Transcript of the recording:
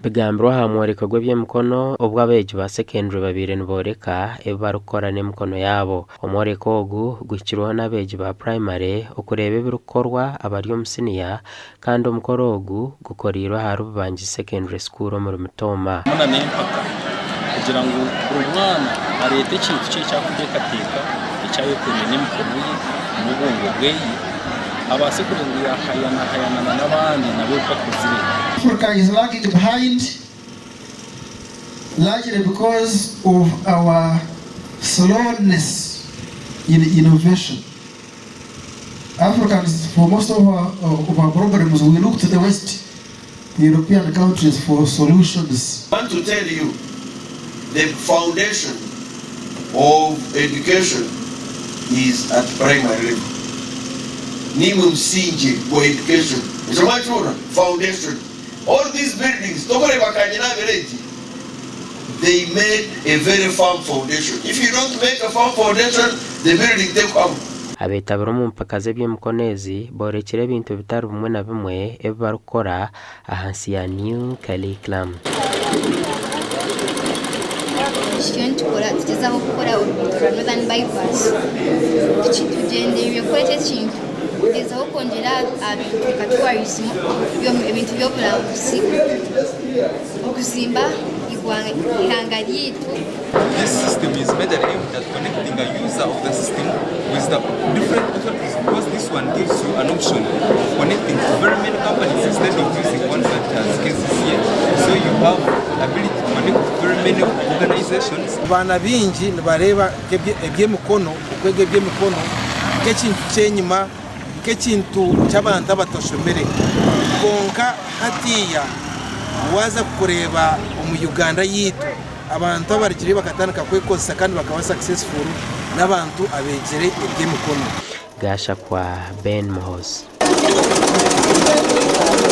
Bigambirwa aha mworeka gw'ebyemikono obwo abeegi ba secondary babiri niboreka ebi barikukora n'emikono yaabo. Omworeka ogu guhikirweho n'abeegi ba primary okureeba ebirikukorwa abari omu senior, kandi omukoro ogu gukoreirwe aha Rubangi Secondary School omu Mutoma. Muna n'empaka kugira ngu buri mwana areete ekintu kye ekyakuteekateeka ekyayekoreire n'emikono ye omu bwongo bweye abase kugira yahayanana n'abandi nabo bakuzire. Africa is lagging behind largely because of our slowness in innovation. Africans, for most of our problems, we look to the West, the European countries, for solutions. I want to tell you, the foundation of education is at primary level. Niwe msingi wa education. Foundation. All these buildings, they made a very firm foundation. If you don't make a firm foundation, the building they come. Abeetabira omu mpaka z'ebyemikono ezi borekire ebintu bitari bimwe na bimwe ebi barikukora ahansi ya New Curriculum. Tugezaho gukora urugendo rwa Northern Bypass. Tugendeye kuri icyo kintu tugezaho kongera reka tourism ibintu by'obulambuzi okuzimba ihanga ryitu. This system is better aimed at connecting a user of the system with the different authorities, because this one gives you an option of connecting to very many companies instead of using one such as KCCA. So you have ability to connect to very many organizations. Abana bingi nibareba ebyemikono okwega ebyemikono nk'ekintu ky'enyuma nk'ekintu ky'abantu abatoshomere konka hatiya waza kureba omu Uganda yitu abantu abarikire bakatandika kwekozesa kandi bakaba successful n'abantu abegere ebyemikono. Gasha kwa Ben Mohozi.